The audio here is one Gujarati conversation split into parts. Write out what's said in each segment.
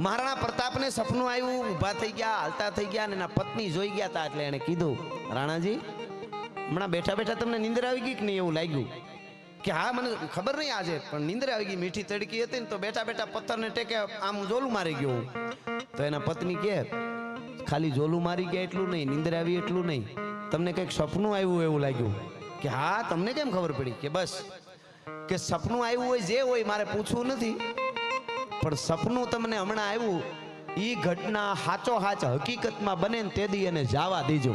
મહારાણા પ્રતાપને સપનું આવ્યું, ઊભા થઈ ગયા, હાલતા થઈ ગયા, અને એના પત્ની જોઈ ગયા હતા. એટલે એને કીધું, રાણાજી હમણાં બેઠા બેઠા તમને નીંદર આવી ગઈ કે નહીં? એવું લાગ્યું કે હા, મને ખબર નહીં આજે, પણ નીંદર આવી ગઈ. મીઠી તડકી હતી ને તો બેઠા બેઠા પથ્થરને ટેકે આમ જોલું મારી ગયું. તો એના પત્ની કે ખાલી જોલું મારી ગયા એટલું નહીં, નીંદર આવી એટલું નહીં, તમને કંઈક સપનું આવ્યું એવું લાગ્યું. કે હા, તમને કેમ ખબર પડી? કે બસ કે સપનું આવ્યું હોય જે હોય મારે પૂછવું નથી, પણ સપનું તમને હમણાં આવ્યું ઈ ઘટના હાચો હાચ હકીકતમાં બને ને તે દી એને જવા દેજો.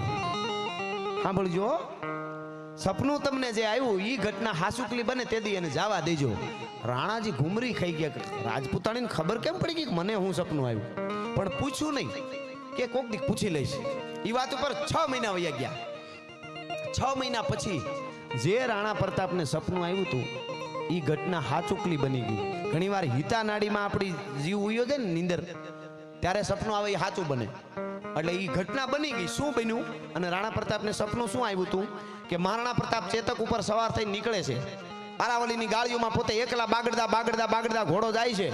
સાંભળજો, સપનું તમને જે આવ્યું ઈ ઘટના હાસુકલી બને તે દી એને જવા દેજો. રાણાજી ઘુમરી ખાઈ ગયા. રાજપૂતાણીને ખબર કેમ પડી ગઈ મને હું સપનું આવ્યું? પણ પૂછ્યું નહીં કે કોક દી પૂછી લઈશ. ઈ વાત ઉપર 6 મહિના વયા ગયા. 6 મહિના પછી જે રાણા પ્રતાપને સપનું આવ્યું હતું ઈ ઘટના હાચુકલી બની ગઈ. ઘણીવાર હિતા નાડીમાં આપણી જીવ ઉયો છે ને નીંદર, ત્યારે સપનું આવે એ સાચું બને. એટલે ઈ ઘટના બની ગઈ. શું બન્યું? અને રાણા પ્રતાપને સપનું શું આવ્યું હતું કે મહારાણા પ્રતાપ ચેતક ઉપર સવાર થઈને નીકળે છે. અરાવલીની ગાળીઓમાં પોતે એકલા બાગડતા બાગડતા બાગડતા ઘોડો જાય છે.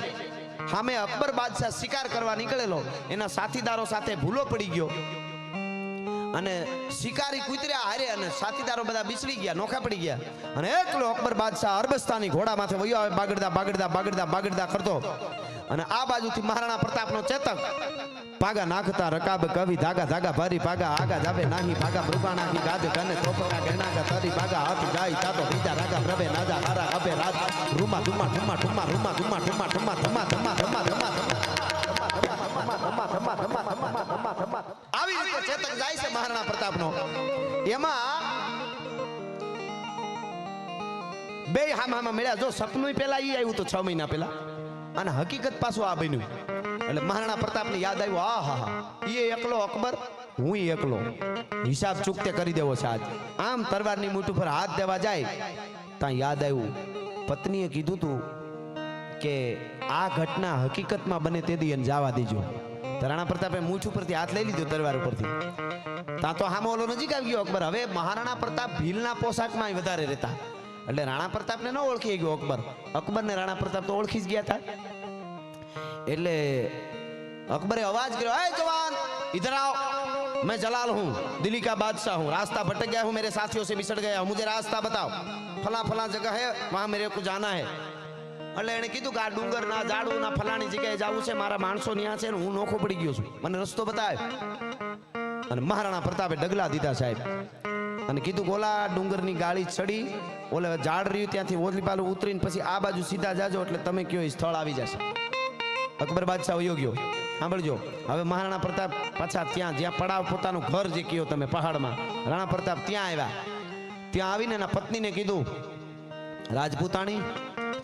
સામે અકબર બાદશાહ શિકાર કરવા નીકળેલો, એના સાથીદારો સાથે ભૂલો પડી ગયો અને શિકારી કૂતર્યા હારે અને સાથીદારો બધા બિસરી ગયા, નોખા પડી ગયા. અને એકલો અકબર બાદશાહ અરબસ્તાની ઘોડા માથે વયો આવે, બાગડતા બાગડતા બાગડતા બાગડતા કરતો. અને આ બાજુથી મહારાણા પ્રતાપનો ચેતક પાગા નાખતા રકાબ કવિ ધાગા ધાગા ભરી પાગા આગા જાવે નાહી ભાગા મૃગા નાખી ગાજ કને તોપરા ગણાગા તરી પાગા હાથ જાય તાતો બીજા રાગા પ્રભે નાજા હારા અબે રાજ રૂમા ધુમા ઠુમા ઠુમા રૂમા ધુમા ઠુમા ઠુમા ધમા ધમા ધમા ધમા આવી રીતે ચેતક જાય છે મહારાણા પ્રતાપનો. એમાં બે હામાં મળ્યા. જો સપનું પેલા ઈ આવ્યું તો 6 મહિના પેલા, અને હકીકત પાછું આ બન્યું. એટલે મહારાણા પ્રતાપને યાદ આવ્યું, આ હા હા, એ એકલો અકબર, હું એકલો, હિસાબ ચૂકતે કરી દેવો છે આજ. આમ તરવારની મૂઠ ઉપર હાથ દેવા જાય ત્યાં યાદ આવ્યું, પત્નીએ કીધું તું કે આ ઘટના હકીકતમાં બને તે દી એને જવા દેજો. રાણા પ્રતાપે મૂછ ઉપરથી હાથ લઈ લીધો તરવાર ઉપરથી. ત્યાં તો હામો ઓલો નજીક આવી ગયો અકબર. હવે મહારાણા પ્રતાપ ભીલના પોશાકમાં વધારે રહેતા, એટલે રાણા પ્રતાપને ન ઓળખી ગયો અકબર. અકબરને રાણા પ્રતાપ તો ઓળખી જ ગયા હતા. એટલે અકબરે અવાજ કર્યો, એ જવાન इधर आओ, मैं जलाल हूँ, दिल्ली का बादशाह हूँ, रास्ता भटक गया हूँ, मेरे साथियों से बिछड़ गया हूँ, मुझे रास्ता बताओ, फला फला जगह है वहाँ मेरे को जाना है. એટલે એને કીધું કે આ ડુંગર ના ઝાડું ના ફલાણી જગ્યાએ જવું છે, મારા માણસો ત્યાં છે ને હું નોખો પડી ગયો છું, મને રસ્તો બતાવ. અને મહારાણા પ્રતાપે ડગલા દીધા સાહેબ, અને કીધું ગોલા ડુંગરની ગાળી ચડી ઓલે ઝાડ રહ્યું ત્યાંથી ઓલી પાલું ઉતરીને પછી આ બાજુ સીધા જાજો એટલે તમે કયો એ સ્થળ આવી જશે. અકબર બાદશાહ વયો ગયો. સાંભળજો, હવે મહારાણા પ્રતાપ પાછા ત્યાં જ્યાં પડાવ પોતાનું ઘર જે કયો તમે પહાડમાં, રાણા પ્રતાપ ત્યાં આવ્યા. ત્યાં આવીને એના પત્નીને કીધું, રાજપૂતાણી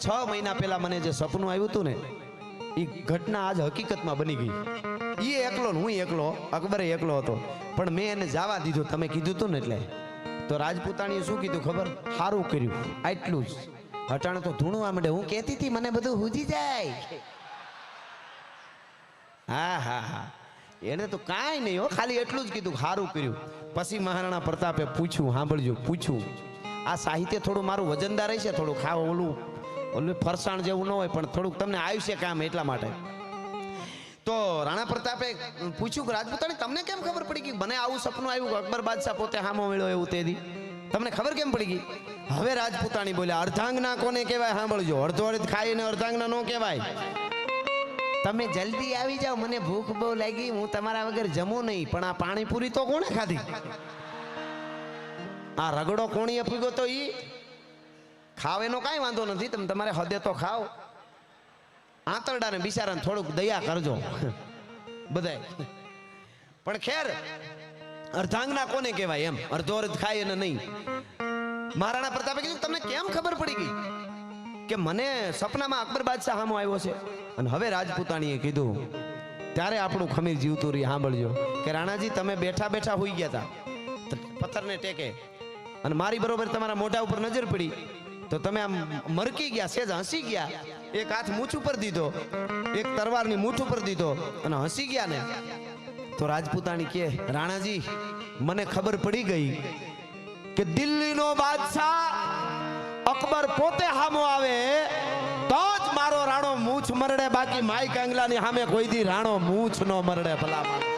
6 મહિના પહેલા મને જે સપનું આવ્યું હતું ને એ ઘટના આજ હકીકતમાં બની ગઈ. એ એકલો ને હું એકલો, અકબરે એકલો હતો, પણ મેં એને જવા દીધું તમે કીધું હતું ને એટલે. તો રાજપૂતાણીએ શું કીધું ખબર? સારું કર્યું, આટલું જ. હટાણે તો ધૂણવા માંડે, હું કહેતી હતી મને બધું હુજી જાય. હા હા હા, એને તો કાંઈ નહીં હો, ખાલી એટલું જ કીધું, સારું કર્યું. પછી મહારાણા પ્રતાપે પૂછ્યું, સાંભળજો, પૂછ્યું, આ સાહિત્ય થોડું મારું વજનદાર હશે, થોડું ખાવ ઓલું ફરસાણ જેવું ન હોય, પણ થોડુંક તમને આયુષ્ય કામ એટલા માટે. તો રાણા પ્રતાપે પૂછ્યું કે રાજપૂતાણી તમને કેમ ખબર પડી ગઈ મને આવું સપનું આવ્યું? અકબર બાદશાહ પોતે હામો મળ્યો એવું તેદી તમને ખબર કેમ પડી ગઈ? હવે રાજપૂતાણી બોલ્યા, અર્ધાંગના કોને કહેવાય? સાંભળજો, અડધો અડધ ખાઈને અર્ધાંગના નો કહેવાય. તમે જલ્દી આવી જાઓ, મને ભૂખ બહુ લાગી, હું તમારા વગર જમું નહીં. પણ આ પાણીપુરી તો કોણે ખાધી? આ રગડો કોણીએ પીગો તો ઈ ખાવ, એનો કાંઈ વાંધો નથી, તમે તમારે હદે તો ખાઓ. આંતરડાને બિચારાને થોડુંક દયા કરજો બધાય. પણ ખેર, અર્ધાંગના કોને કહેવાય એમ, અડધો અડધ ખાય એને નહીં. મહારાણા પ્રતાપે કીધું તમને કેમ ખબર પડી ગઈ કે મને સપનામાં અકબર બાદશાહ સામો આવ્યો છે? અને હવે રાજપૂતાણીએ કીધું, ત્યારે આપણું ખમીર જીવતું રહી. સાંભળજો કે રાણાજી તમે બેઠા બેઠા હોઈ ગયા હતા પથ્થરને ટેકે, અને મારી બરોબર તમારા મોઢા ઉપર નજર પડી તો તમે આમ મરકી ગયા, સેજ હસી ગયા. એક હાથ મૂછ ઉપર દીધો, એક તરવારની મૂઠ ઉપર દીધો અને હસી ગયા ને. તો રાજપૂતાણી કે, રાણાજી મને ખબર પડી ગઈ કે દિલ્હીનો બાદશાહ અકબર પોતે હામો આવે તો જ મારો રાણો મૂછ મરડે બાકી માઈ કાંગલાની સામે કોઈ દી રાણો મૂછ નો મરડે ભલા માણસ.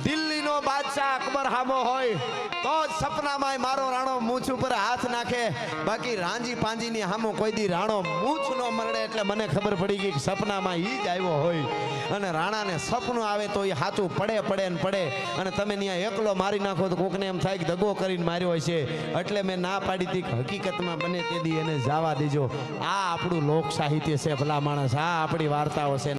દિલ્હીનો બાદશાહ અકબર હામો હોય તો જ સપનામાં મારો રાણો મૂછ ઉપર હાથ નાખે, બાકી રાંજી પાંજીની હામો કોઈ દી રાણો મૂછ નો મરડે. એટલે મને ખબર પડી ગઈ કે સપનામાં ઈ જ આવ્યો હોય, અને રાણાને સપનું આવે તો એ સાચું પડે ને પડે. અને તમે ત્યાં એકલો મારી નાખો તો કોકને એમ થાય કે દગો કરીને માર્યો હશે. એટલે મેં ના પાડી હતી કે હકીકતમાં બને તે દી એને જવા દેજો. આ આપણું લોક સાહિત્ય છે ભલા માણસ, આ આપણી વાર્તાઓ છે.